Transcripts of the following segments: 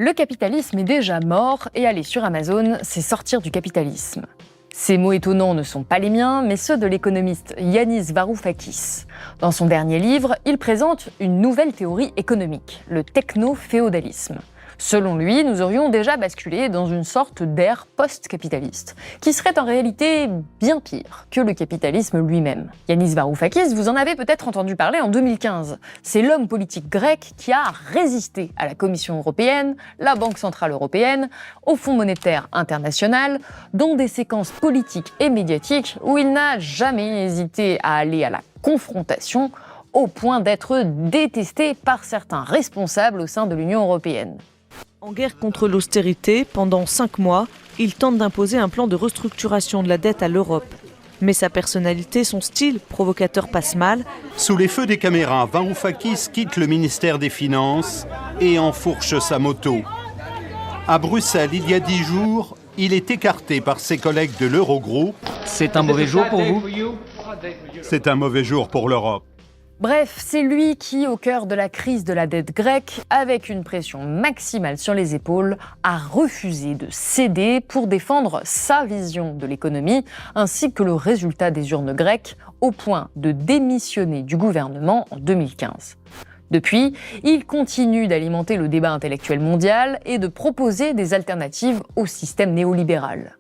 Le capitalisme est déjà mort et aller sur Amazon, c'est sortir du capitalisme. Ces mots étonnants ne sont pas les miens, mais ceux de l'économiste Yanis Varoufakis. Dans son dernier livre, il présente une nouvelle théorie économique, le techno-féodalisme. Selon lui, nous aurions déjà basculé dans une sorte d'ère post-capitaliste, qui serait en réalité bien pire que le capitalisme lui-même. Yanis Varoufakis, vous en avez peut-être entendu parler en 2015. C'est l'homme politique grec qui a résisté à la Commission européenne, la Banque centrale européenne, au Fonds monétaire international, dans des séquences politiques et médiatiques où il n'a jamais hésité à aller à la confrontation, au point d'être détesté par certains responsables au sein de l'Union européenne. En guerre contre l'austérité, pendant 5 mois, il tente d'imposer un plan de restructuration de la dette à l'Europe. Mais sa personnalité, son style provocateur passe mal. Sous les feux des caméras, Varoufakis quitte le ministère des Finances et enfourche sa moto. À Bruxelles, il y a 10 jours, il est écarté par ses collègues de l'Eurogroupe. C'est un mauvais jour pour vous ? C'est un mauvais jour pour l'Europe. Bref, c'est lui qui, au cœur de la crise de la dette grecque, avec une pression maximale sur les épaules, a refusé de céder pour défendre sa vision de l'économie, ainsi que le résultat des urnes grecques, au point de démissionner du gouvernement en 2015. Depuis, il continue d'alimenter le débat intellectuel mondial et de proposer des alternatives au système néolibéral.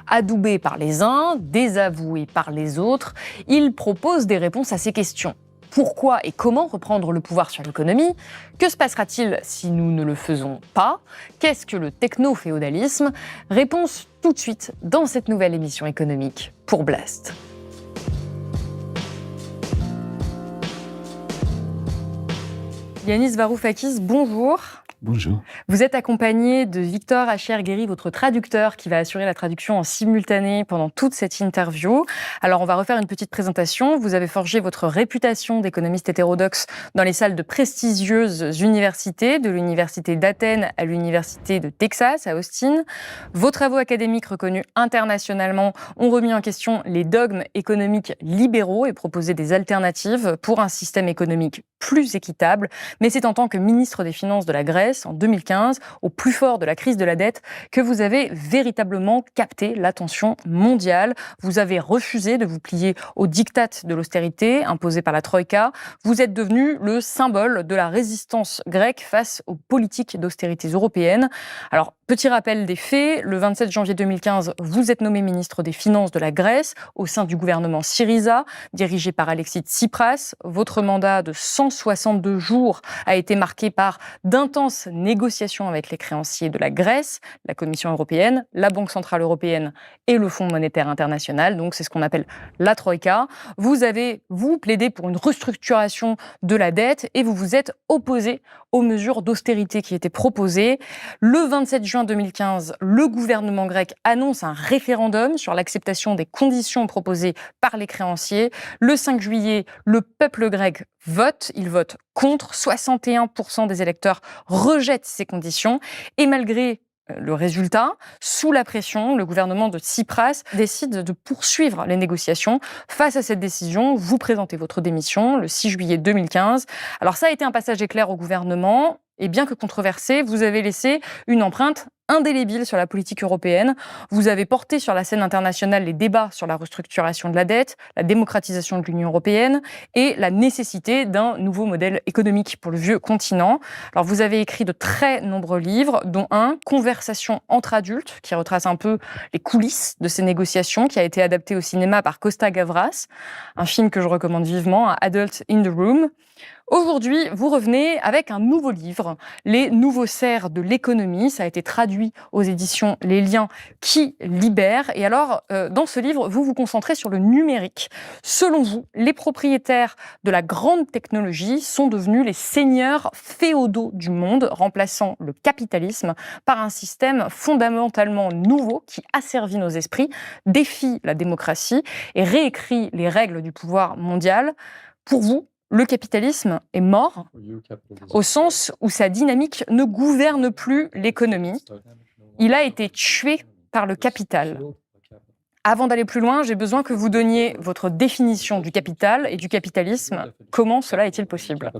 Adoubé par les uns, désavoué par les autres, il propose des réponses à ces questions. Pourquoi et comment reprendre le pouvoir sur l'économie ? Que se passera-t-il si nous ne le faisons pas ? Qu'est-ce que le techno-féodalisme ? Réponse tout de suite dans cette nouvelle émission économique pour Blast. Yanis Varoufakis, bonjour. Bonjour. Vous êtes accompagné de Victor Acher-Guéry, votre traducteur, qui va assurer la traduction en simultané pendant toute cette interview. Alors, on va refaire une petite présentation. Vous avez forgé votre réputation d'économiste hétérodoxe dans les salles de prestigieuses universités, de l'université d'Athènes à l'université de Texas, à Austin. Vos travaux académiques reconnus internationalement ont remis en question les dogmes économiques libéraux et proposé des alternatives pour un système économique plus équitable. Mais c'est en tant que ministre des Finances de la Grèce, en 2015, au plus fort de la crise de la dette, que vous avez véritablement capté l'attention mondiale. Vous avez refusé de vous plier aux diktats de l'austérité imposés par la Troïka. Vous êtes devenu le symbole de la résistance grecque face aux politiques d'austérité européennes. Alors, petit rappel des faits, le 27 janvier 2015, vous êtes nommé ministre des Finances de la Grèce au sein du gouvernement Syriza, dirigé par Alexis Tsipras. Votre mandat de 162 jours a été marqué par d'intenses négociations avec les créanciers de la Grèce, la Commission européenne, la Banque centrale européenne et le Fonds monétaire international. Donc, c'est ce qu'on appelle la Troïka. Vous avez, plaidé pour une restructuration de la dette et vous vous êtes opposé aux mesures d'austérité qui étaient proposées. Le 27 juin 2015, le gouvernement grec annonce un référendum sur l'acceptation des conditions proposées par les créanciers. Le 5 juillet, le peuple grec vote. Il vote contre. 61% des électeurs rejettent ces conditions. Et malgré le résultat, sous la pression, le gouvernement de Tsipras décide de poursuivre les négociations. Face à cette décision, vous présentez votre démission le 6 juillet 2015. Alors ça a été un passage éclair au gouvernement. Et bien que controversé, vous avez laissé une empreinte indélébile sur la politique européenne. Vous avez porté sur la scène internationale les débats sur la restructuration de la dette, la démocratisation de l'Union européenne et la nécessité d'un nouveau modèle économique pour le vieux continent. Alors, vous avez écrit de très nombreux livres, dont un, Conversation entre adultes, qui retrace un peu les coulisses de ces négociations, qui a été adapté au cinéma par Costa Gavras, un film que je recommande vivement, Adult in the Room. Aujourd'hui, vous revenez avec un nouveau livre, Les nouveaux serfs de l'économie. Ça a été traduit aux éditions Les Liens qui libèrent. Et alors, dans ce livre, vous vous concentrez sur le numérique. Selon vous, les propriétaires de la grande technologie sont devenus les seigneurs féodaux du monde, remplaçant le capitalisme par un système fondamentalement nouveau qui asservit nos esprits, défie la démocratie et réécrit les règles du pouvoir mondial. Pour vous, le capitalisme est mort, au sens où sa dynamique ne gouverne plus l'économie. Il a été tué par le capital. Avant d'aller plus loin, j'ai besoin que vous donniez votre définition du capital et du capitalisme. Comment cela est-il possible ?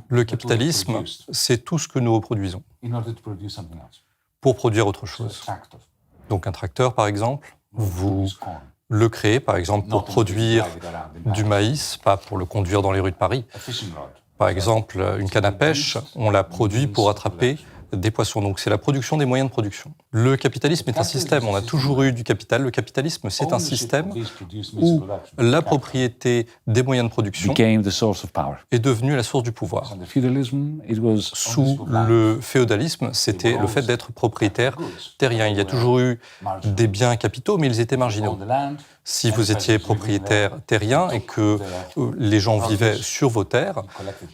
Le capitalisme, c'est tout ce que nous reproduisons pour produire autre chose. Donc un tracteur, par exemple, vous le créez, par exemple, pour produire du maïs, pas pour le conduire dans les rues de Paris. Par exemple, une canne à pêche, on la produit pour attraper des poissons. Donc c'est la production des moyens de production. Le capitalisme est un système. On a toujours eu du capital. Le capitalisme, c'est un système où la propriété des moyens de production est devenue la source du pouvoir. Sous le féodalisme, c'était le fait d'être propriétaire terrien. Il y a toujours eu des biens capitaux, mais ils étaient marginaux. Si vous étiez propriétaire terrien et que les gens vivaient sur vos terres,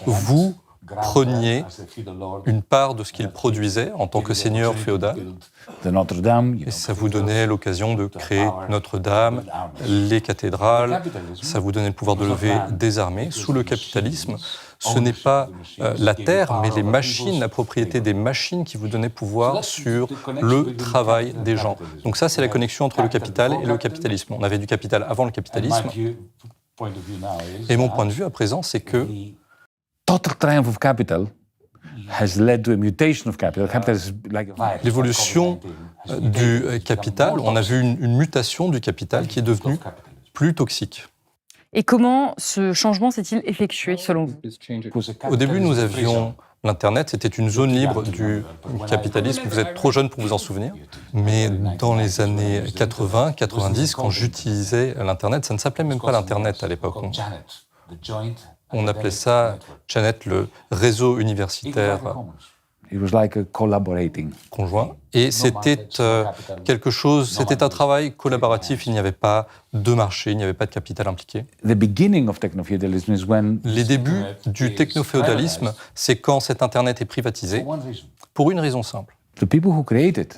vous preniez une part de ce qu'ils produisaient en tant que seigneur féodal. Et ça vous donnait l'occasion de créer Notre-Dame, les cathédrales, ça vous donnait le pouvoir de lever des armées. Sous le capitalisme, ce n'est pas la terre, mais les machines, la propriété des machines qui vous donnait pouvoir sur le travail des gens. Donc ça, c'est la connexion entre le capital et le capitalisme. On avait du capital avant le capitalisme. Et mon point de vue à présent, c'est que l'évolution du capital, on a vu une mutation du capital qui est devenue plus toxique. Et comment ce changement s'est-il effectué selon vous? Au début, nous avions l'Internet, c'était une zone libre du capitalisme. Vous êtes trop jeune pour vous en souvenir. Mais dans les années 80, 90, quand j'utilisais l'Internet, ça ne s'appelait même pas l'Internet à l'époque. On appelait ça, Janet, le réseau universitaire conjoint. Et c'était quelque chose, c'était un travail collaboratif, il n'y avait pas de marché, il n'y avait pas de capital impliqué. Les débuts du technoféodalisme, c'est quand cet Internet est privatisé, pour une raison simple.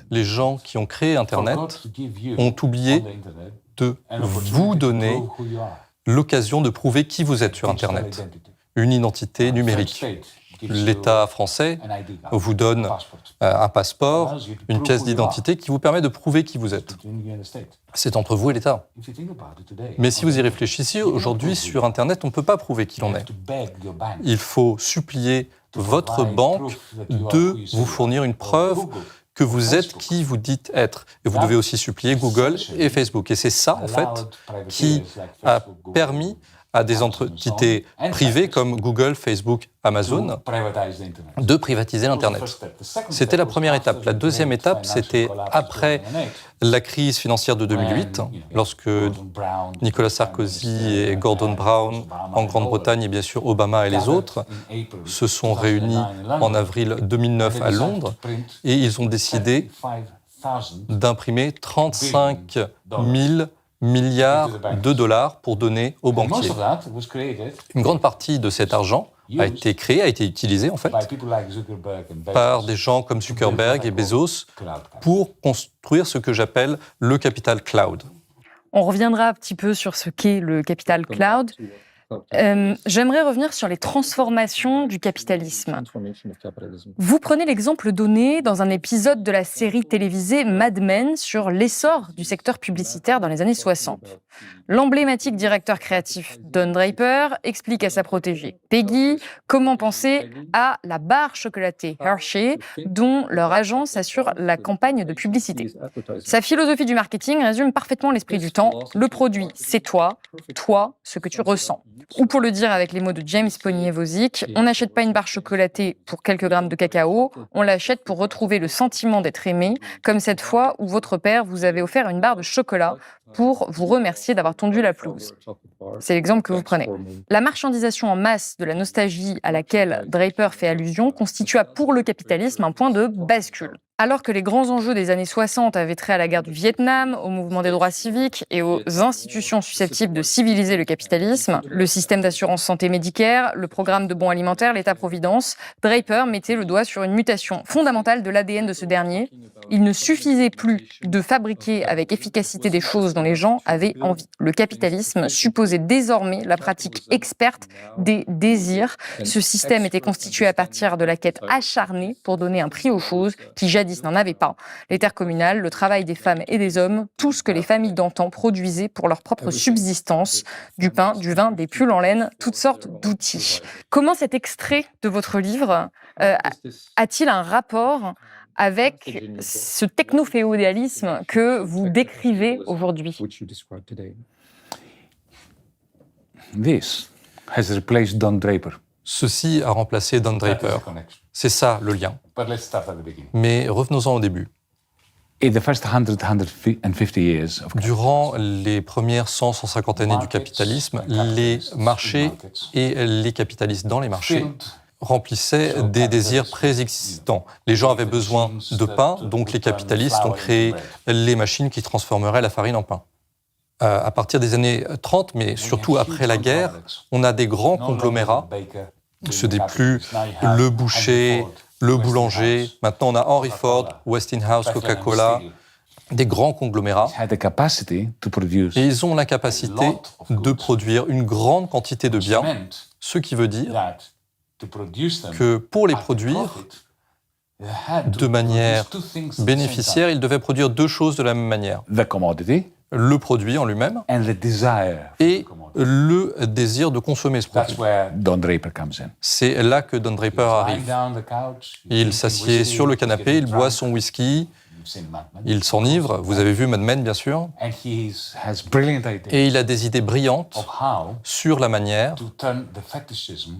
Les gens qui ont créé Internet ont oublié de vous donner l'occasion de prouver qui vous êtes sur Internet, une identité numérique. L'État français vous donne un passeport, une pièce d'identité qui vous permet de prouver qui vous êtes. C'est entre vous et l'État. Mais si vous y réfléchissez, aujourd'hui sur Internet, on ne peut pas prouver qui l'on est. Il faut supplier votre banque de vous fournir une preuve que vous êtes qui vous dites être. Et vous devez aussi supplier Google et Facebook. Et c'est ça, en fait, qui a permis à des entités privées comme Google, Facebook, Amazon de privatiser l'Internet. C'était la première étape. La deuxième étape, c'était après la crise financière de 2008, lorsque Nicolas Sarkozy et Gordon Brown en Grande-Bretagne et bien sûr Obama et les autres se sont réunis en avril 2009 à Londres et ils ont décidé d'imprimer 35 000 milliards de dollars pour donner aux banquiers. Une grande partie de cet argent a été créé, a été utilisé en fait par des gens comme Zuckerberg et Bezos pour construire ce que j'appelle le capital cloud. On reviendra un petit peu sur ce qu'est le capital cloud. J'aimerais revenir sur les transformations du capitalisme. Vous prenez l'exemple donné dans un épisode de la série télévisée Mad Men sur l'essor du secteur publicitaire dans les années 60. L'emblématique directeur créatif Don Draper explique à sa protégée Peggy comment penser à la barre chocolatée Hershey dont leur agence assure la campagne de publicité. Sa philosophie du marketing résume parfaitement l'esprit du temps. Le produit, c'est toi, ce que tu ressens. Ou pour le dire avec les mots de James Ponnier-Wozick, on n'achète pas une barre chocolatée pour quelques grammes de cacao, on l'achète pour retrouver le sentiment d'être aimé, comme cette fois où votre père vous avait offert une barre de chocolat pour vous remercier d'avoir tondu la pelouse. C'est l'exemple que vous prenez. La marchandisation en masse de la nostalgie à laquelle Draper fait allusion constitua pour le capitalisme un point de bascule. Alors que les grands enjeux des années 60 avaient trait à la guerre du Vietnam, au mouvement des droits civiques et aux institutions susceptibles de civiliser le capitalisme, le système d'assurance santé Medicare, le programme de bons alimentaires, l'État-providence, Draper mettait le doigt sur une mutation fondamentale de l'ADN de ce dernier. Il ne suffisait plus de fabriquer avec efficacité des choses dont les gens avaient envie. Le capitalisme supposait désormais la pratique experte des désirs. Ce système était constitué à partir de la quête acharnée pour donner un prix aux choses qui jadis n'en avaient pas. Les terres communales, le travail des femmes et des hommes, tout ce que les familles d'antan produisaient pour leur propre subsistance, du pain, du vin, des pulls en laine, toutes sortes d'outils. Comment cet extrait de votre livre a-t-il un rapport avec ce techno-féodalisme que vous décrivez aujourd'hui? This has replaced Don Draper. Ceci a remplacé Don Draper. C'est ça le lien. Mais revenons-en au début. In the first 150 years of Durant les premières 150 années du capitalisme, les marchés et les capitalistes dans les marchés remplissaient des désirs préexistants. Les gens avaient besoin de pain, donc les capitalistes ont créé les machines qui transformeraient la farine en pain. À partir des années 30, mais surtout après la guerre, on a des grands conglomérats. Ce n'est plus le boucher, le boulanger. Maintenant, on a Henry Ford, Westinghouse, Coca-Cola, des grands conglomérats. Et ils ont la capacité de produire une grande quantité de biens, ce qui veut dire que pour les produire de manière bénéficiaire, ils devaient produire deux choses de la même manière. Le produit en lui-même et le désir de consommer ce produit. C'est là que Don Draper arrive. Il s'assied sur le canapé, il boit son whisky, il s'enivre. Vous avez vu Mad Men, bien sûr. Et il a des idées brillantes sur la manière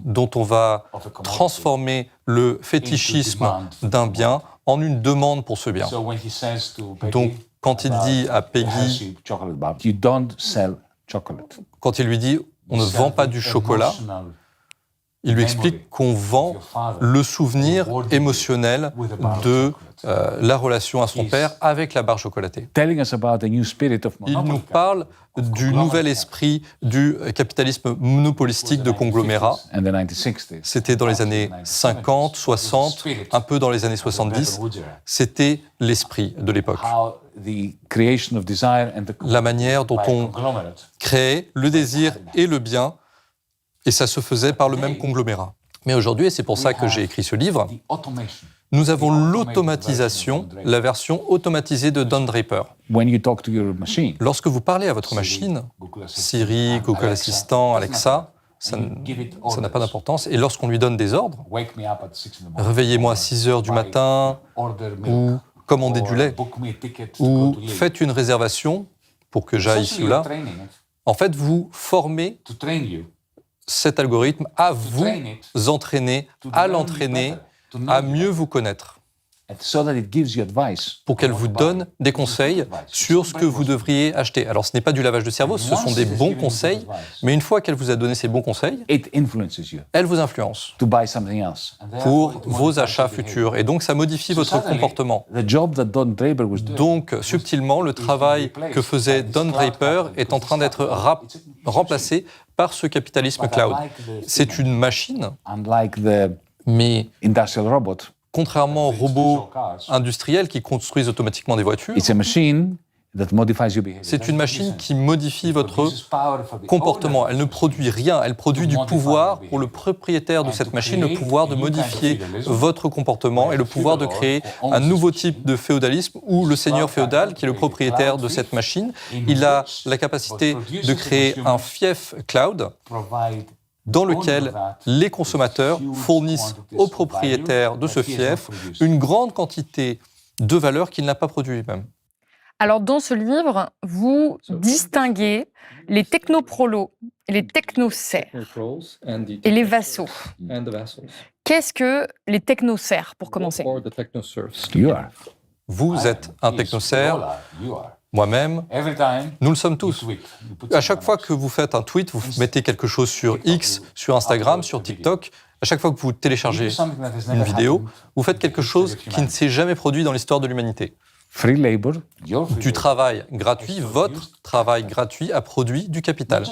dont on va transformer le fétichisme d'un bien en une demande pour ce bien. Donc, quand il dit à Peggy, quand il lui dit « on ne vend pas du chocolat », il lui explique qu'on vend le souvenir émotionnel de la relation à son père avec la barre chocolatée. Il nous parle du nouvel esprit du capitalisme monopolistique de conglomérat. C'était dans les années 50, 60, un peu dans les années 70. C'était l'esprit de l'époque. La manière dont on créait le désir et le bien, et ça se faisait par le même conglomérat. Mais aujourd'hui, et c'est pour ça que j'ai écrit ce livre, nous avons l'automatisation, la version automatisée de Don Draper. Lorsque vous parlez à votre machine, Siri, Google Assistant, Alexa, ça n'a pas d'importance. Et lorsqu'on lui donne des ordres, réveillez-moi à 6 heures du matin, ou commandez du lait, ou faites une réservation pour que j'aille ici ou là, en fait, vous formez cet algorithme à vous entraîner, à l'entraîner, à mieux vous connaître, pour qu'elle vous donne des conseils sur ce que vous devriez acheter. Alors, ce n'est pas du lavage de cerveau, ce sont des bons conseils, mais une fois qu'elle vous a donné ces bons conseils, elle vous influence pour vos achats futurs. Et donc, ça modifie votre comportement. Donc, subtilement, le travail que faisait Don Draper est en train d'être remplacé par ce capitalisme cloud. C'est une machine, mais contrairement aux robots industriels qui construisent automatiquement des voitures, c'est une machine qui modifie votre comportement. Elle ne produit rien, elle produit du pouvoir pour le propriétaire de cette machine, le pouvoir de modifier votre comportement et le pouvoir de créer un nouveau type de féodalisme où le seigneur féodal, qui est le propriétaire de cette machine, il a la capacité de créer un fief cloud dans lequel les consommateurs fournissent au propriétaire de ce fief une grande quantité de valeur qu'il n'a pas produit lui-même. Alors, dans ce livre, vous distinguez les technoprolos, les technoserfs et les vassaux. Qu'est-ce que les technoserfs, pour commencer? Vous êtes un technoserf, moi-même, nous le sommes tous. À chaque fois que vous faites un tweet, vous mettez quelque chose sur X, sur Instagram, sur TikTok, à chaque fois que vous téléchargez une vidéo, vous faites quelque chose qui ne s'est jamais produit dans l'histoire de l'humanité. Du travail gratuit, votre travail gratuit a produit du capital.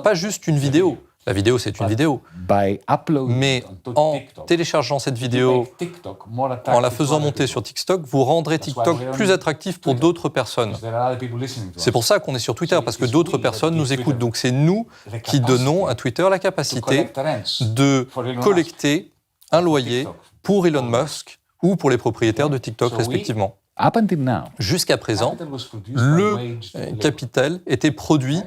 Pas juste une vidéo. La vidéo, c'est une vidéo. By uploading Mais it onto en TikTok, téléchargeant cette you vidéo, make TikTok more en la attractive faisant to other monter people. sur TikTok, vous rendrez TikTok plus attractif pour d'autres personnes. Because there are other people listening to C'est us. pour ça qu'on est sur Twitter, parce que d'autres personnes nous écoutent. Donc c'est nous qui donnons à Twitter la To capacité collect rents de for Elon Musk. collecter un loyer TikTok. pour Elon Musk ou pour les propriétaires de TikTok So respectivement. Up until now, Jusqu'à présent, capital was produced by le wage to labor. capital était produit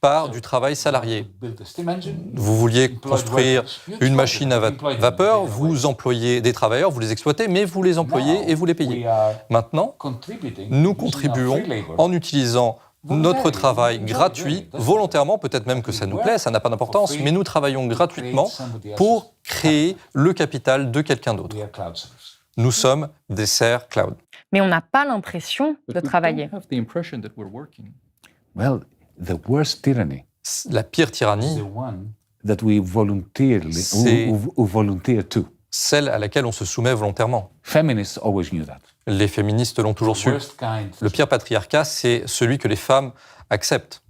par du travail salarié. Build a steam engine, Vous vouliez employed construire workers. You une exploit machine them, à employ them, vapeur, they get a vous wage. employez des travailleurs, vous les exploitez, mais vous les employez Now, et vous les we payez. are Maintenant, contributing, nous using our contribuons free labor, en utilisant notre travail gratuit, volontairement, peut-être même que ça nous plaît, ça n'a pas d'importance, mais nous travaillons gratuitement pour créer le capital de quelqu'un d'autre. we are cloud servers. Nous sommes des serfs cloud. Mais on n'a pas l'impression de travailler. Well, the worst tyranny La pire tyrannie, the one that we voluntarily C'est- who volunteer to. celle à laquelle on se soumet volontairement. Feminists always knew that. Les féministes l'ont toujours su. Worst kind. Le pire patriarcat, c'est celui que les femmes acceptent.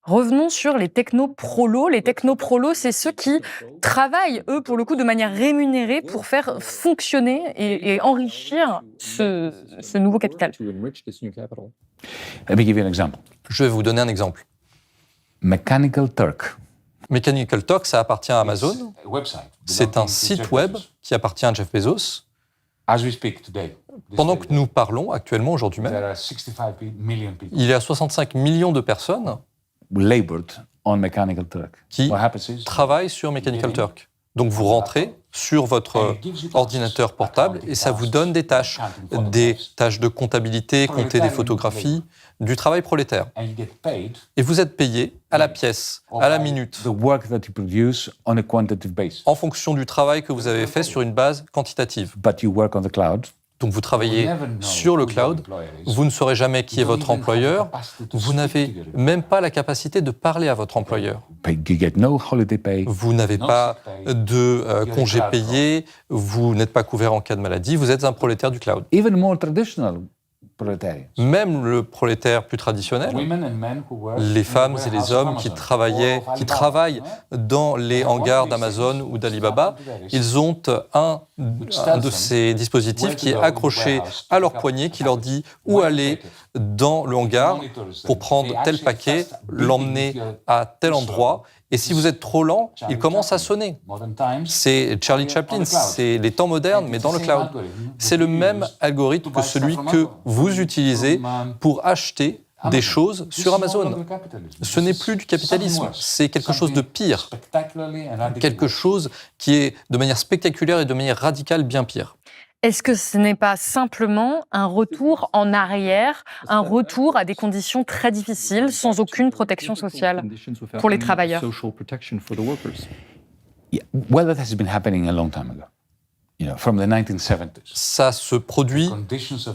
Revenons sur les technoprolos. Les technoprolos, c'est ceux qui travaillent, eux, pour le coup, de manière rémunérée pour faire fonctionner et enrichir ce nouveau capital. Let me give you an example. Je vais vous donner un exemple. Mechanical Turk. Mechanical Turk, ça appartient à Amazon. C'est un site web qui appartient à Jeff Bezos. As we speak today, Pendant que nous parlons actuellement, aujourd'hui même, there are 65 million people il y a 65 millions de personnes labored on Mechanical Turk. qui What happens is travaillent sur Mechanical Turk. Donc vous rentrez sur votre ordinateur portable et ça vous donne des tâches de comptabilité, compter des photographies, du travail prolétaire. and you get paid Et vous êtes payé à la pièce, à la minute, the work that you produce on a quantitative basis. en fonction du travail que vous avez fait sur une base quantitative. But you work on the cloud. Donc vous travaillez sur le cloud, vous ne saurez jamais qui est votre employeur, vous n'avez même pas la capacité de parler à votre employeur. You get no holiday pay. Vous n'avez pas de congé payé, vous n'êtes pas couvert en cas de maladie, vous êtes un prolétaire du cloud. Even more traditional proletarians. Même le prolétaire plus traditionnel, Women and men who work les in the femmes et warehouse les of hommes qui Amazon or of travaillent Alibaba, dans les hangars d'Amazon ou d'Alibaba, ils ont un de ces dispositifs qui est accroché à leur poignet, qui leur dit où aller dans le hangar pour prendre tel paquet, l'emmener à tel endroit. Et si vous êtes trop lent, il commence à sonner. Modern times, C'est Charlie Chaplin, c'est les temps modernes, mais dans le cloud. C'est le même algorithme que celui que vous utilisez pour acheter des choses sur Amazon. Ce n'est plus du capitalisme, c'est quelque chose de pire, quelque chose qui est de manière spectaculaire et de manière radicale bien pire. Est-ce que ce n'est pas simplement un retour en arrière, un retour à des conditions très difficiles, sans aucune protection sociale pour les travailleurs? Yeah, well, that has been happening a long time ago. You know, from the 1970s. Ça se produit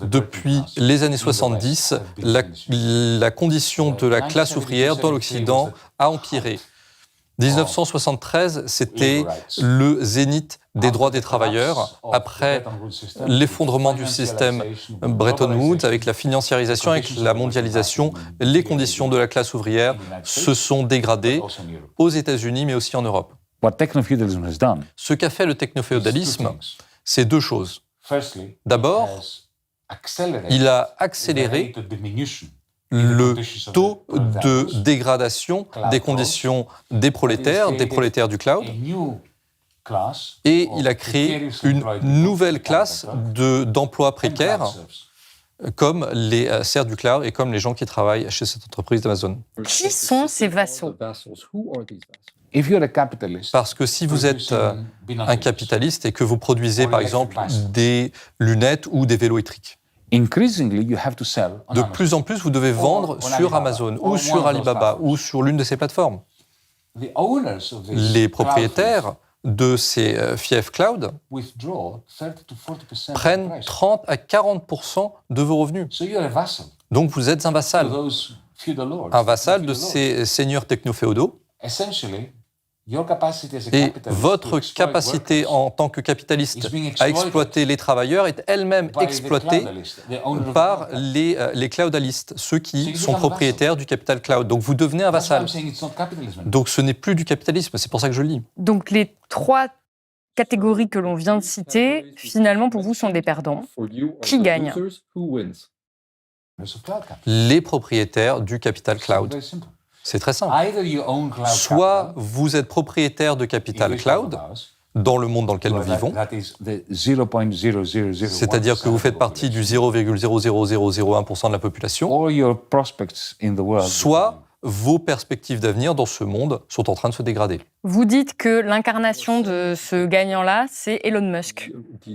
depuis les années 70. La condition de la classe ouvrière dans l'Occident a empiré. 1973, c'était le zénith des droits des travailleurs après l'effondrement du système Bretton Woods, avec la financiarisation, avec la mondialisation. Les conditions de la classe ouvrière se sont dégradées aux États-Unis, mais aussi en Europe. What techno-feudalism has done, Ce qu'a fait le technoféodalisme, c'est deux choses. D'abord, il a accéléré le taux de dégradation des conditions des prolétaires du cloud, et il a créé une nouvelle classe d'emplois précaires, comme les serfs du cloud et comme les gens qui travaillent chez cette entreprise d'Amazon. Qui sont ces vassaux? if you're a capitalist, Parce que si vous êtes un capitaliste et que vous produisez par exemple des lunettes ou des vélos électriques, increasingly you have to sell on de Amazon. plus en plus vous devez vendre sur Amazon ou sur Alibaba ou sur l'une de ces plateformes. The owners of these Les propriétaires de ces fiefs cloud withdraw 30 to 40% prennent of the price. 30 à 40% de vos revenus. So you're a vassal Donc vous êtes un to vassal. those feudal lords. Un vassal de Feudal lords. ces seigneurs technoféodaux. Essentially, Et votre capacité en tant que capitaliste à exploiter les travailleurs est elle-même exploitée par les cloudalistes, ceux qui sont propriétaires du capital cloud. Donc vous devenez un vassal. Donc ce n'est plus du capitalisme, c'est pour ça que je le dis. Donc les 3 catégories que l'on vient de citer, finalement, pour vous, sont des perdants. Qui gagne? Les propriétaires du capital cloud. C'est très simple. Soit vous êtes propriétaire de capital cloud dans le monde dans lequel nous vivons, c'est-à-dire que vous faites partie du 0,00001% de la population, soit vos perspectives d'avenir dans ce monde sont en train de se dégrader. Vous dites que l'incarnation de ce gagnant-là, c'est Elon Musk.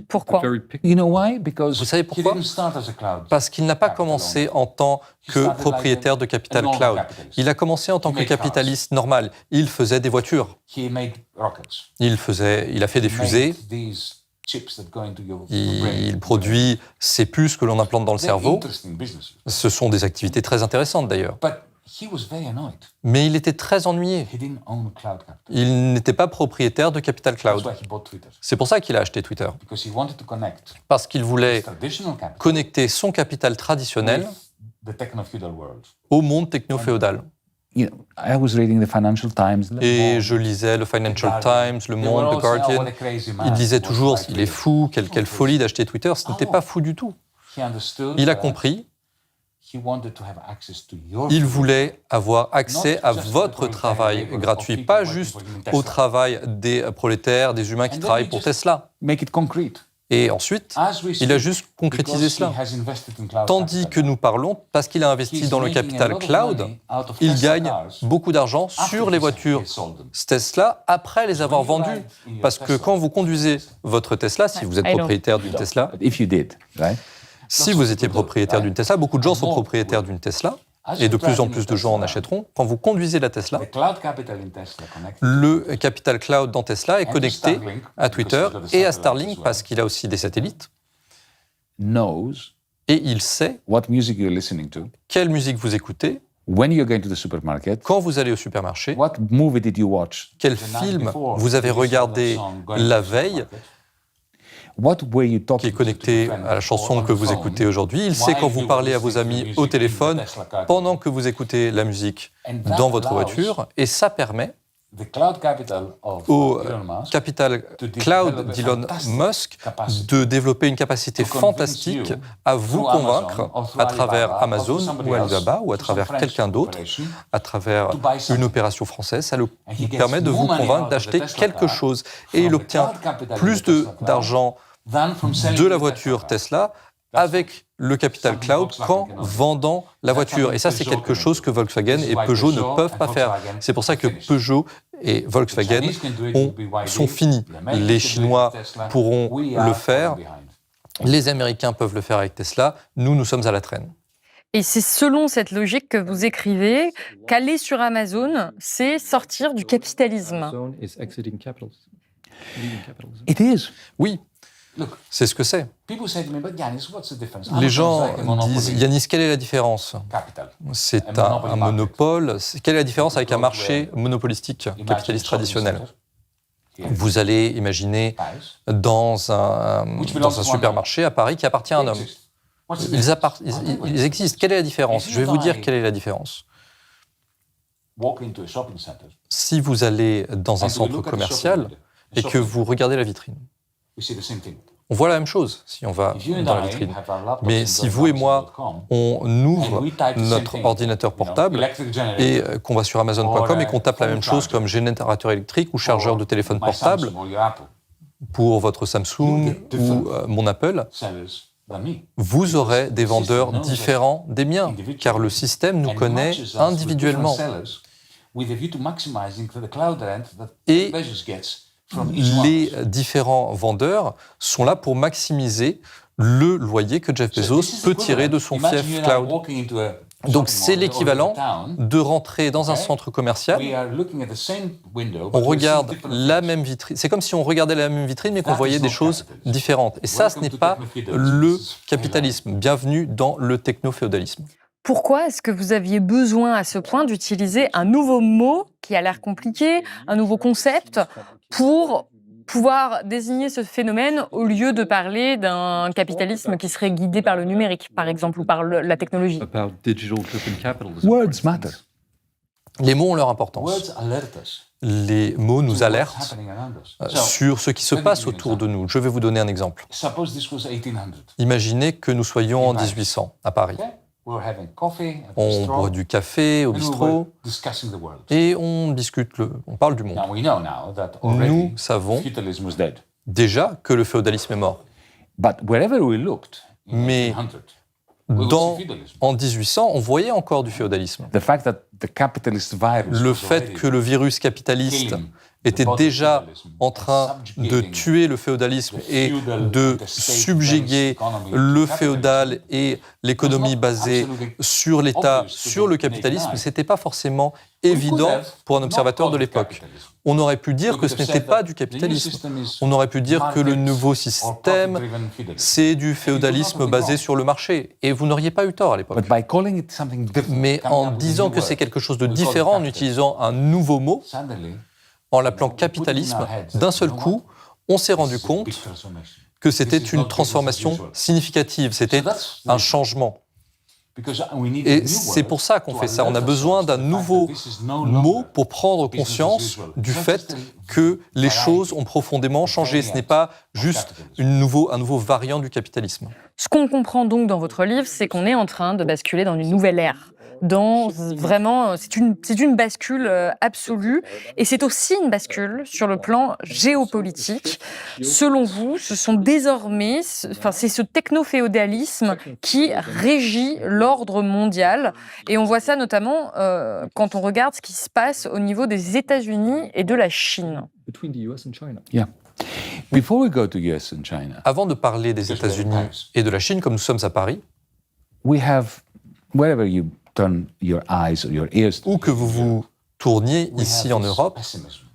Pourquoi? Vous savez pourquoi? Parce qu'il n'a pas commencé en tant que propriétaire de capital cloud. Il a commencé en tant que capitaliste normal. Il faisait des voitures. Il a fait des fusées. Il produit ces puces que l'on implante dans le cerveau. Ce sont des activités très intéressantes d'ailleurs. Mais il était très ennuyé. Il n'était pas propriétaire de capital cloud. C'est pour ça qu'il a acheté Twitter. Parce qu'il voulait connecter son capital traditionnel au monde techno-féodal. Et je lisais le Financial Times, Le Monde, le Guardian. Il disait toujours, il est fou, quelle folie d'acheter Twitter. Ce n'était pas fou du tout. Il a compris. Il voulait avoir accès à votre travail gratuit, pas juste au travail des prolétaires, des humains qui travaillent pour Tesla. Et ensuite, il a juste concrétisé cela. Tandis que nous parlons, parce qu'il a investi dans le capital cloud, il gagne beaucoup d'argent sur les voitures Tesla après les avoir vendues. Parce que quand vous conduisez votre Tesla, si vous êtes propriétaire d'une Tesla, si vous étiez propriétaire d'une Tesla, beaucoup de gens sont propriétaires d'une Tesla, et de plus en plus de gens en achèteront. Quand vous conduisez la Tesla, le capital cloud dans Tesla est connecté à Twitter et à Starlink parce qu'il a aussi des satellites. Et il sait quelle musique vous écoutez, quand vous allez au supermarché, quel film vous avez regardé la veille, qui est connecté à la chanson que vous écoutez aujourd'hui. Il sait quand vous parlez à vos amis au téléphone, pendant que vous écoutez la musique dans votre voiture, et ça permet au capital cloud d'Elon Musk de développer une capacité fantastique à vous convaincre à travers Amazon ou Alibaba ou à travers quelqu'un d'autre, à travers une opération française. Ça lui permet de vous convaincre d'acheter quelque chose. Et il obtient plus d'argent de la voiture Tesla avec le capital cloud qu'en vendant la voiture. Et ça, c'est quelque chose que Volkswagen et Peugeot ne peuvent pas faire. C'est pour ça que Peugeot et Volkswagen sont finis. Les Chinois pourront le faire. Les Américains peuvent le faire avec Tesla. Nous sommes à la traîne. Et c'est selon cette logique que vous écrivez qu'aller sur Amazon, c'est sortir du capitalisme. Oui. C'est ce que c'est. Les gens disent, Yanis, quelle est la différence? C'est un monopole. Quelle est la différence avec un marché monopolistique, capitaliste traditionnel? Vous allez imaginer dans un supermarché à Paris qui appartient à un homme. Ils existent. Quelle est la différence? Je vais vous dire quelle est la différence. Si vous allez dans un centre commercial et que vous regardez la vitrine, on voit la même chose si on va dans la vitrine. Mais si vous et moi, on ouvre notre ordinateur portable et qu'on va sur Amazon.com et qu'on tape la même chose comme générateur électrique ou chargeur de téléphone portable pour votre Samsung ou mon Apple, vous aurez des vendeurs différents des miens, car le système nous connaît individuellement. Et les différents vendeurs sont là pour maximiser le loyer que Jeff Bezos peut tirer de son fief cloud. Donc c'est l'équivalent de rentrer dans un centre commercial, on regarde la même vitrine, c'est comme si on regardait la même vitrine mais qu'on voyait des choses différentes. Et ça, ce n'est pas le capitalisme. Bienvenue dans le techno-féodalisme. Pourquoi est-ce que vous aviez besoin à ce point d'utiliser un nouveau mot qui a l'air compliqué, un nouveau concept, pour pouvoir désigner ce phénomène au lieu de parler d'un capitalisme qui serait guidé par le numérique, par exemple, ou par la technologie? Words matter. Les mots ont leur importance. Les mots nous alertent sur ce qui se passe autour de nous. Je vais vous donner un exemple. Imaginez que nous soyons en 1800 à Paris. On boit du café au bistrot et on parle du monde. Nous savons déjà que le féodalisme est mort. Mais en 1800, on voyait encore du féodalisme. Le fait que le virus capitaliste était déjà en train de tuer le féodalisme et de subjuguer le féodal et l'économie basée sur l'État, sur le capitalisme, ce n'était pas forcément évident pour un observateur de l'époque. On aurait pu dire que ce n'était pas du capitalisme. On aurait pu dire que le nouveau système, c'est du féodalisme basé sur le marché. Et vous n'auriez pas eu tort à l'époque. Mais en disant que c'est quelque chose de différent, en utilisant un nouveau mot, en l'appelant capitalisme, d'un seul coup, on s'est rendu compte que c'était une transformation significative, c'était un changement. Et c'est pour ça qu'on fait ça. On a besoin d'un nouveau mot pour prendre conscience du fait que les choses ont profondément changé. Ce n'est pas juste un nouveau variant du capitalisme. Ce qu'on comprend donc dans votre livre, c'est qu'on est en train de basculer dans une nouvelle ère. C'est une bascule absolue, et c'est aussi une bascule sur le plan géopolitique. Selon vous, c'est ce techno-féodalisme qui régit l'ordre mondial, et on voit ça notamment quand on regarde ce qui se passe au niveau des États-Unis et de la Chine. Avant de parler des États-Unis et de la Chine, comme nous sommes à Paris, où que vous vous tourniez ici en Europe,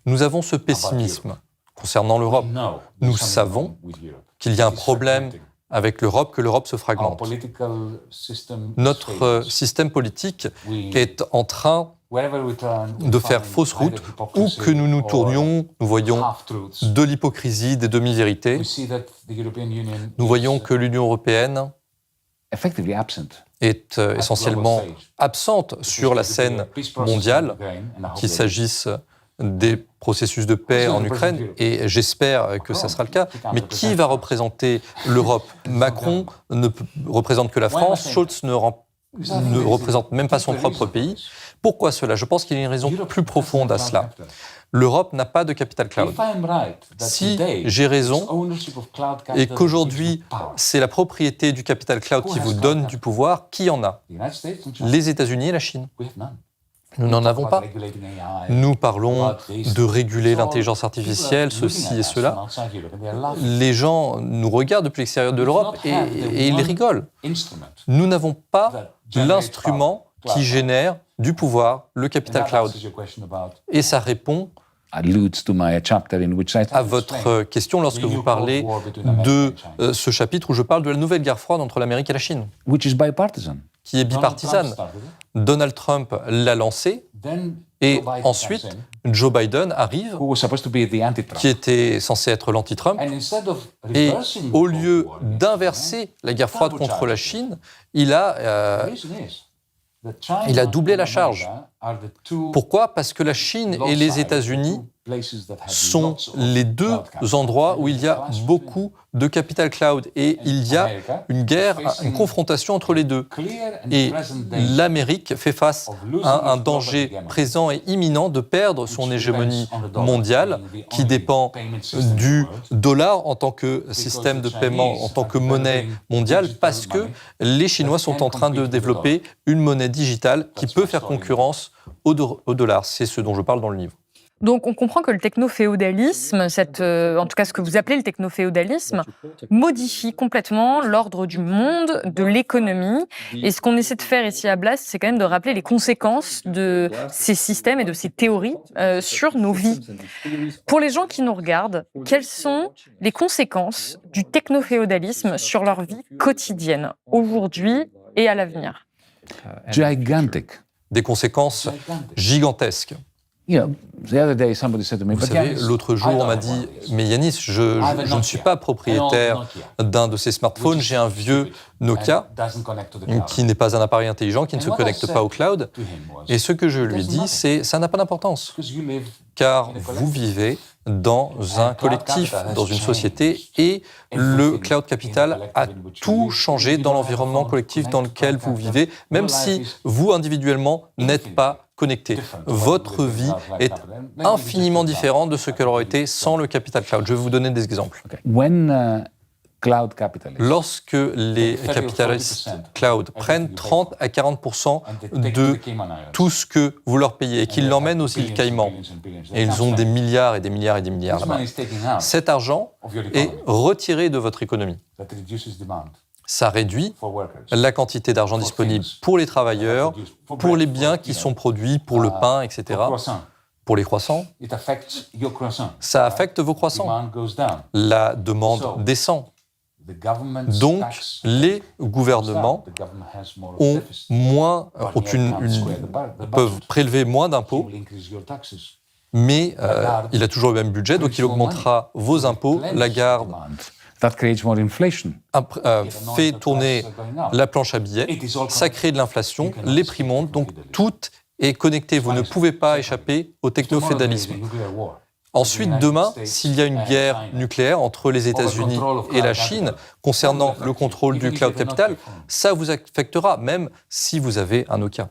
nous avons ce pessimisme concernant l'Europe. Nous savons qu'il y a un problème avec l'Europe, que l'Europe se fragmente. Notre système politique est en train de faire fausse route. Où que nous nous tournions, nous voyons de l'hypocrisie, des demi-vérités. Nous voyons que l'Union européenne est essentiellement absente sur la scène mondiale, qu'il s'agisse des processus de paix en Ukraine, et j'espère que ça sera le cas. Mais qui va représenter l'Europe? Macron ne représente que la France, Scholz ne représente même pas son propre pays. Pourquoi cela? Je pense qu'il y a une raison plus profonde à cela. L'Europe n'a pas de capital cloud. Si j'ai raison, et qu'aujourd'hui, c'est la propriété du capital cloud qui vous donne du pouvoir, qui en a? Les États-Unis et la Chine. Nous n'en avons pas. Nous parlons de réguler l'intelligence artificielle, ceci et cela. Les gens nous regardent depuis l'extérieur de l'Europe et ils rigolent. Nous n'avons pas l'instrument qui génère du pouvoir, le capital cloud. Et ça répond à votre question lorsque vous parlez de ce chapitre où je parle de la nouvelle guerre froide entre l'Amérique et la Chine, qui est bipartisane. Donald Trump l'a lancé, et ensuite Joe Biden arrive, qui était censé être l'anti-Trump, et au lieu d'inverser la guerre froide contre la Chine, il a doublé la charge. Pourquoi? Parce que la Chine et les États-Unis sont les deux endroits où il y a beaucoup de capital cloud, et il y a une guerre, une confrontation entre les deux. Et l'Amérique fait face à un danger présent et imminent de perdre son hégémonie mondiale, qui dépend du dollar en tant que système de paiement, en tant que monnaie mondiale, parce que les Chinois sont en train de développer une monnaie digitale qui peut faire concurrence au dollar. C'est ce dont je parle dans le livre. Donc on comprend que le techno-féodalisme, en tout cas ce que vous appelez le techno-féodalisme, modifie complètement l'ordre du monde, de l'économie. Et ce qu'on essaie de faire ici à Blast, c'est quand même de rappeler les conséquences de ces systèmes et de ces théories sur nos vies. Pour les gens qui nous regardent, quelles sont les conséquences du techno-féodalisme sur leur vie quotidienne, aujourd'hui et à l'avenir? gigantic. Des conséquences gigantesques. You know, the other day somebody said to me, Vous "But savez, Yanis, l'autre jour, on m'a dit « Mais Yanis, je ne suis pas propriétaire d'un de ces smartphones, j'ai un vieux Nokia qui n'est pas un appareil intelligent, qui ne se connecte pas au cloud. » Et ce que je lui dis, c'est « Ça n'a pas d'importance, car vous vivez dans un collectif, dans une société, et le cloud capital a tout changé dans l'environnement collectif dans lequel vous vivez, même si vous, individuellement, n'êtes pas connecté. Votre vie est infiniment différente de ce qu'elle aurait été sans le capital cloud. Je vais vous donner des exemples. when cloud capitalists Lorsque les capitalistes cloud prennent 30 à 40% de tout ce que vous leur payez et qu'ils l'emmènent aux îles Caïmans, et ils ont des milliards et des milliards et des milliards là-bas, cet argent est retiré de votre économie. Ça réduit la quantité d'argent disponible pour les travailleurs, pour les biens qui sont produits, pour le pain, etc. Pour les croissants, ça affecte vos croissants. La demande descend. Donc, les gouvernements peuvent prélever moins d'impôts, mais il a toujours le même budget, donc il augmentera vos impôts. Lagarde that creates more inflation. fait tourner la planche à billets, ça crée de l'inflation, les prix montent, donc tout est connecté. Vous ne pouvez pas échapper au technofédalisme. Ensuite, demain, s'il y a une guerre nucléaire entre les États-Unis et la Chine concernant le contrôle du cloud capital, ça vous affectera, même si vous avez un Nokia.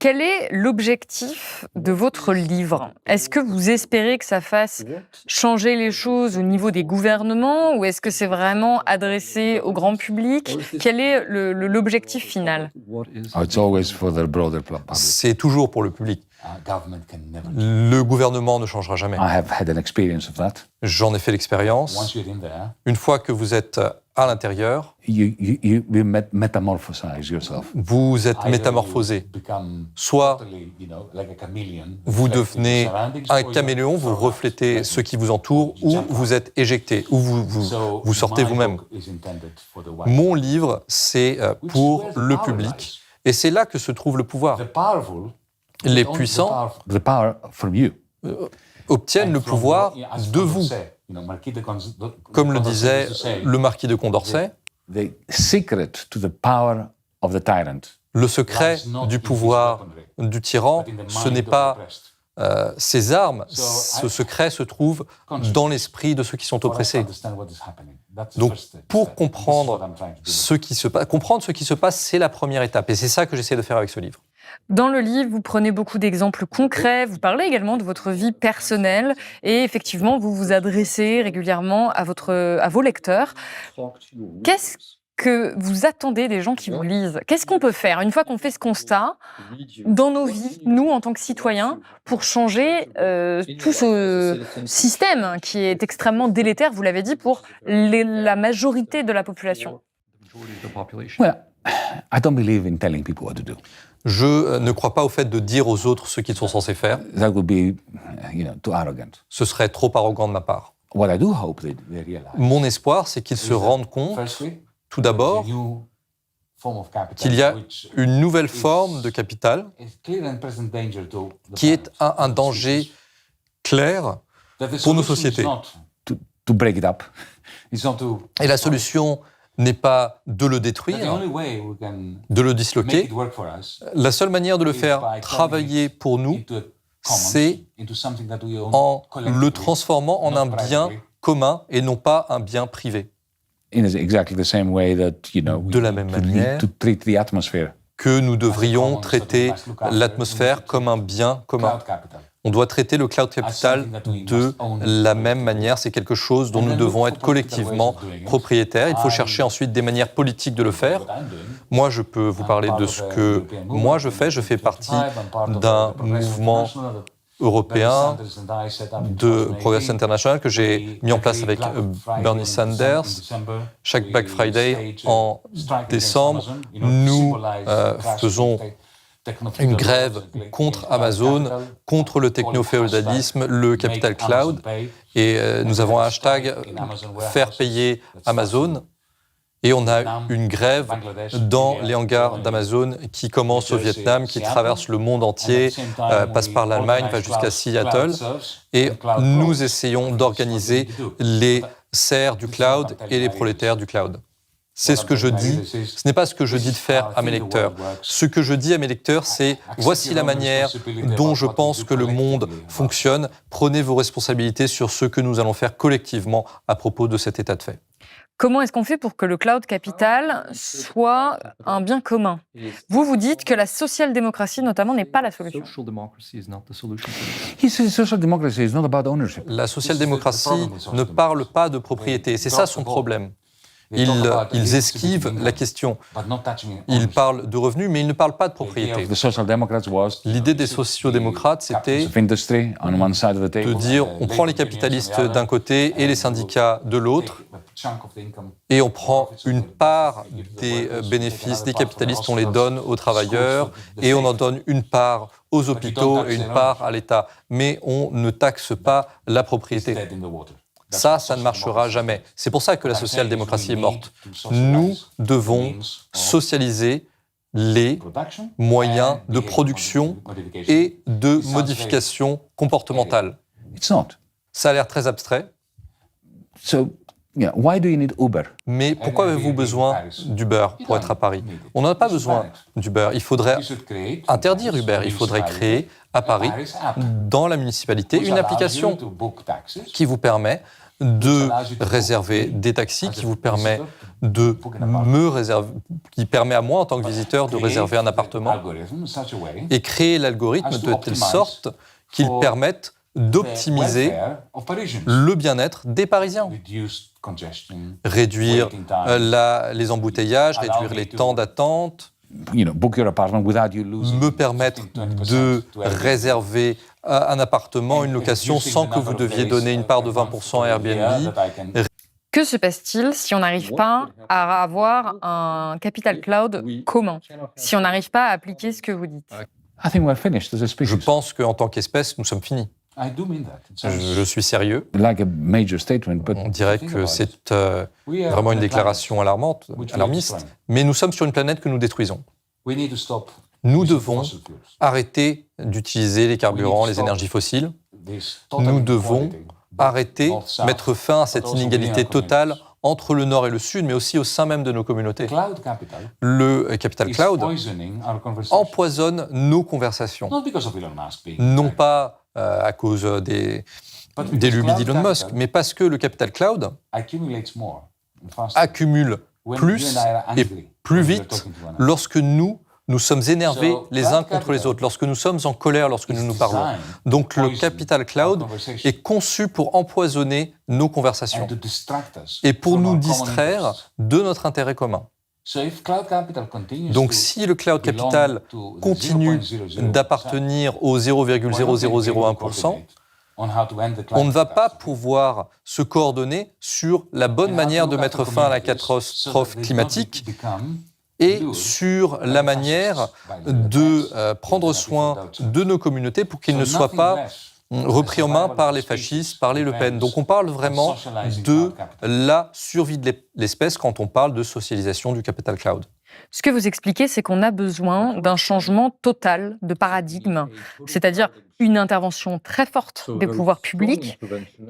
Quel est l'objectif de votre livre? Est-ce que vous espérez que ça fasse changer les choses au niveau des gouvernements ou est-ce que c'est vraiment adressé au grand public? Quel est l'objectif final? It's always for the broader public. C'est toujours pour le public. Le gouvernement ne changera jamais. I have had an experience of that. J'en ai fait l'expérience. Une fois que vous êtes à l'intérieur, You metamorphosize yourself. vous êtes métamorphosé. Soit vous devenez un caméléon, vous reflétez ce qui vous entoure, ou vous êtes éjecté, ou vous sortez vous-même. Mon livre, c'est pour le public, et c'est là que se trouve le pouvoir. Les puissants The power from you. obtiennent le pouvoir de vous. Comme le disait le marquis de Condorcet, The secret to the power of the tyrant le secret du pouvoir du tyran, ce n'est pas ses armes, ce secret se trouve dans l'esprit de ceux qui sont oppressés. Donc, pour comprendre ce qui se passe, c'est la première étape. Et c'est ça que j'essaie de faire avec ce livre. Dans le livre, vous prenez beaucoup d'exemples concrets, vous parlez également de votre vie personnelle et effectivement, vous vous adressez régulièrement à vos lecteurs. Qu'est-ce que vous attendez des gens qui vous lisent? Qu'est-ce qu'on peut faire une fois qu'on fait ce constat dans nos vies, nous en tant que citoyens, pour changer tout ce système qui est extrêmement délétère, vous l'avez dit, pour la majorité de la population? Well, I don't believe in telling people what to do. Je ne crois pas au fait de dire aux autres ce qu'ils sont censés faire. That would be, too arrogant. Ce serait trop arrogant de ma part. What I do hope they realize. Mon espoir, c'est qu'ils se rendent compte, tout d'abord, qu'il y a une nouvelle forme de capital qui est un danger clair pour nos sociétés. To break it up. Et la solution n'est pas de le détruire, de le disloquer. La seule manière de le faire travailler pour nous, c'est en le transformant en un bien commun et non pas un bien privé. In exactly the same way that, De la même manière to treat the atmosphere. que nous devrions traiter l'atmosphère comme un bien commun. On doit traiter le cloud capital de la même manière. C'est quelque chose dont nous devons être collectivement propriétaires. Il faut chercher ensuite des manières politiques de le faire. Moi, je peux vous parler de ce que moi je fais. Je fais partie d'un mouvement européen de Progress International que j'ai mis en place avec Bernie Sanders. Chaque Black Friday en décembre, nous faisons une grève contre Amazon, contre le techno-féodalisme, le capital cloud. Et nous avons un hashtag « Faire payer Amazon ». Et on a une grève dans les hangars d'Amazon qui commence au Vietnam, qui traverse le monde entier, passe par l'Allemagne, va jusqu'à Seattle. Et nous essayons d'organiser les serfs du cloud et les prolétaires du cloud. C'est ce que je dis. Ce n'est pas ce que je dis de faire à mes lecteurs. Ce que je dis à mes lecteurs, c'est voici la manière dont je pense que le monde fonctionne. Prenez vos responsabilités sur ce que nous allons faire collectivement à propos de cet état de fait. Comment est-ce qu'on fait pour que le cloud capital soit un bien commun? Vous dites que la social-démocratie, notamment, n'est pas la solution. Social democracy is not about ownership. La social-démocratie ne parle pas de propriété. C'est ça son problème. Ils esquivent la question. Ils parlent de revenus, mais ils ne parlent pas de propriété. The Social Democrats was L'idée des sociodémocrates, c'était of industry on one side of the de table. dire on prend les capitalistes d'un côté et les syndicats de l'autre, et on prend une part des bénéfices des capitalistes, on les donne aux travailleurs, et on en donne une part aux hôpitaux et une part à l'État. Mais on ne taxe pas la propriété. Ça ne marchera jamais. C'est pour ça que la social-démocratie est morte. Nous devons socialiser les moyens de production et de modification comportementale. It's not. Ça a l'air très abstrait, So, why do you need Uber? mais pourquoi avez-vous besoin d'Uber pour être à Paris? On n'en a pas besoin d'Uber. Il faudrait interdire Uber. Il faudrait créer à Paris, dans la municipalité, une application qui vous permet de réserver des taxis, qui vous permet de me réserver, qui permet à moi, en tant que visiteur, de réserver un appartement et créer l'algorithme de telle sorte qu'il permette d'optimiser le bien-être des Parisiens. Réduire les embouteillages, réduire les temps d'attente, Book your apartment without you losing. me permettre de réserver un appartement, une location, sans que vous deviez donner une part de 20% à Airbnb. Que se passe-t-il si on n'arrive pas à avoir un capital cloud commun? Si on n'arrive pas à appliquer ce que vous dites? I think we're finished as a Je species. pense qu'en tant qu'espèce, nous sommes finis. Je suis sérieux. Like a major statement, but On dirait que c'est vraiment une déclaration alarmiste, mais nous sommes sur une planète que nous détruisons. Nous devons arrêter d'utiliser les carburants, les énergies fossiles. Nous devons arrêter, mettre fin à cette inégalité totale entre le Nord et le Sud, mais aussi au sein même de nos communautés. Le capital cloud empoisonne nos conversations, non pas à cause des lubies d'Elon Musk, mais parce que le capital cloud accumule plus et plus vite lorsque nous sommes énervés les uns contre les autres, lorsque nous sommes en colère, lorsque nous nous parlons. Donc le capital cloud est conçu pour empoisonner nos conversations et pour nous distraire de notre intérêt commun. Donc si le cloud capital continue d'appartenir au 0,0001%, on ne va pas pouvoir se coordonner sur la bonne manière de mettre fin à la catastrophe climatique et sur la manière de prendre soin de nos communautés pour qu'ils ne soient pas repris en main par les fascistes, par les Le Pen. Donc on parle vraiment de la survie de l'espèce quand on parle de socialisation du capital cloud. Ce que vous expliquez, c'est qu'on a besoin d'un changement total de paradigme, c'est-à-dire une intervention très forte des pouvoirs publics,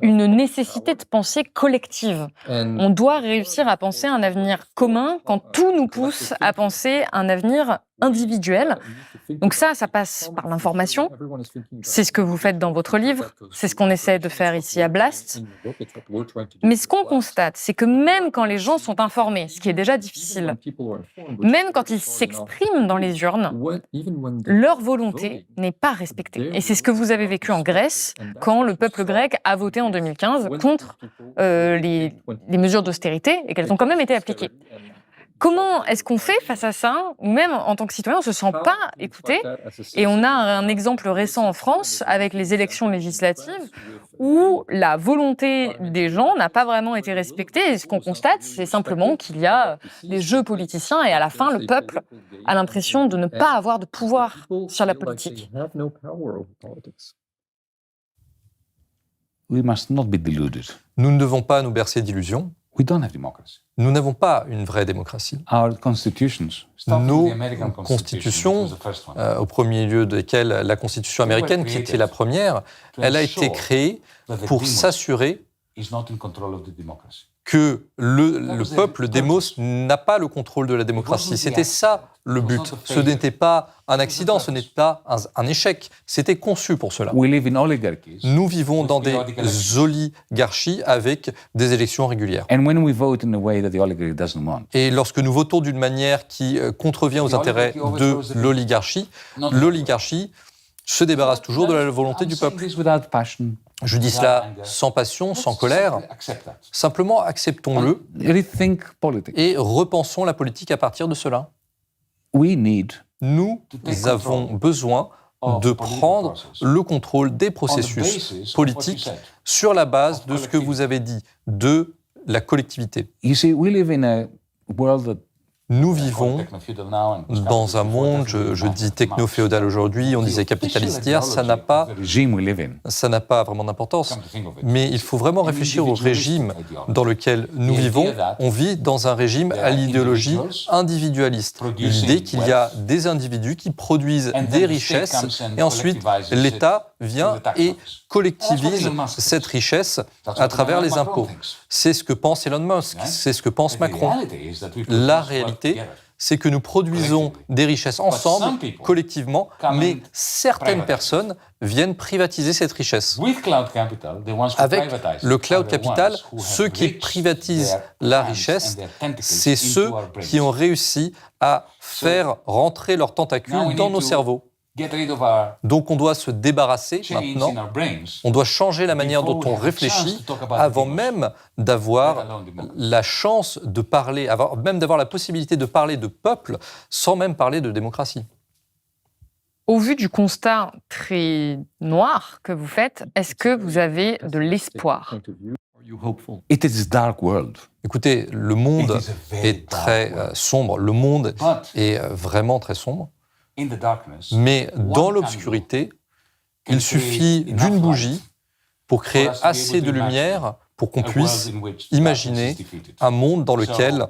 une nécessité de pensée collective. On doit réussir à penser un avenir commun quand tout nous pousse à penser un avenir individuel. Donc ça passe par l'information. C'est ce que vous faites dans votre livre, c'est ce qu'on essaie de faire ici à Blast. Mais ce qu'on constate, c'est que même quand les gens sont informés, ce qui est déjà difficile, même quand ils s'expriment dans les urnes, leur volonté n'est pas respectée. Et c'est ce que vous avez vécu en Grèce, quand le peuple grec a voté en 2015 contre les mesures d'austérité et qu'elles ont quand même été appliquées. Comment est-ce qu'on fait face à ça, ou même en tant que citoyen, on ne se sent pas écouté? Et on a un exemple récent en France avec les élections législatives où la volonté des gens n'a pas vraiment été respectée. Et ce qu'on constate, c'est simplement qu'il y a des jeux politiciens et à la fin, le peuple a l'impression de ne pas avoir de pouvoir sur la politique. we must not be deluded. Nous ne devons pas nous bercer d'illusions. We don't have democracy. Nous n'avons pas une vraie démocratie. Our constitutions, Nos constitutions, au premier lieu desquelles la Constitution américaine, qui était la première, elle a été créée pour s'assurer que le peuple, le démos, n'a pas le contrôle de la démocratie. C'était ça le but. Ce n'était pas un accident, ce n'était pas un échec. C'était conçu pour cela. we live in oligarchies. Nous vivons dans des oligarchies avec des élections régulières. And when we vote in a way that the oligarchy doesn't want, Et lorsque nous votons d'une manière qui contrevient aux intérêts de l'oligarchie se débarrasse toujours de la volonté du I'm saying peuple. this without passion, Je dis cela sans passion, sans colère. accept that. Simplement acceptons-le Rethink politics. et repensons la politique à partir de cela. We need Nous avons besoin de prendre le contrôle des processus politiques sur la base de ce que vous avez dit, de la collectivité. You see, we live in a world that Nous vivons dans un monde, je dis techno-féodal aujourd'hui, on disait capitaliste hier, ça n'a pas the regime we live in. vraiment d'importance. Mais il faut vraiment réfléchir au régime dans lequel nous vivons. On vit dans un régime à l'idéologie individualiste. L'idée qu'il y a des individus qui produisent des richesses et ensuite l'État vient et collectivise cette richesse à travers les impôts. C'est ce que pense Elon Musk, c'est ce que pense Macron. La réalité, c'est que nous produisons des richesses ensemble, collectivement, mais certaines personnes viennent privatiser cette richesse. Avec le cloud capital, ceux qui privatisent la richesse, c'est ceux qui ont réussi à faire rentrer leurs tentacules dans nos cerveaux. Donc on doit se débarrasser maintenant, on doit changer la manière dont on réfléchit avant même d'avoir la chance de parler, même d'avoir la possibilité de parler de peuple sans même parler de démocratie. Au vu du constat très noir que vous faites, est-ce que vous avez de l'espoir? It is a dark world. Écoutez, le monde est très sombre, le monde est vraiment très sombre. Mais dans l'obscurité, il suffit d'une bougie pour créer assez de lumière pour qu'on puisse imaginer un monde dans lequel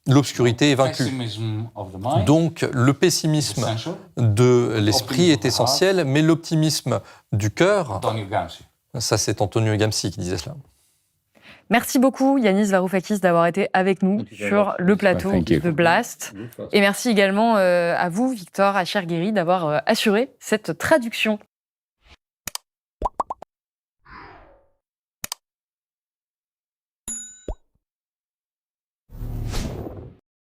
l'obscurité est vaincue. Donc le pessimisme de l'esprit est essentiel, mais l'optimisme du cœur, ça c'est Antonio Gramsci qui disait cela. Merci beaucoup Yanis Varoufakis d'avoir été avec nous sur le plateau de Blast. Et merci également à vous, Victor Achir-Guéry, d'avoir assuré cette traduction.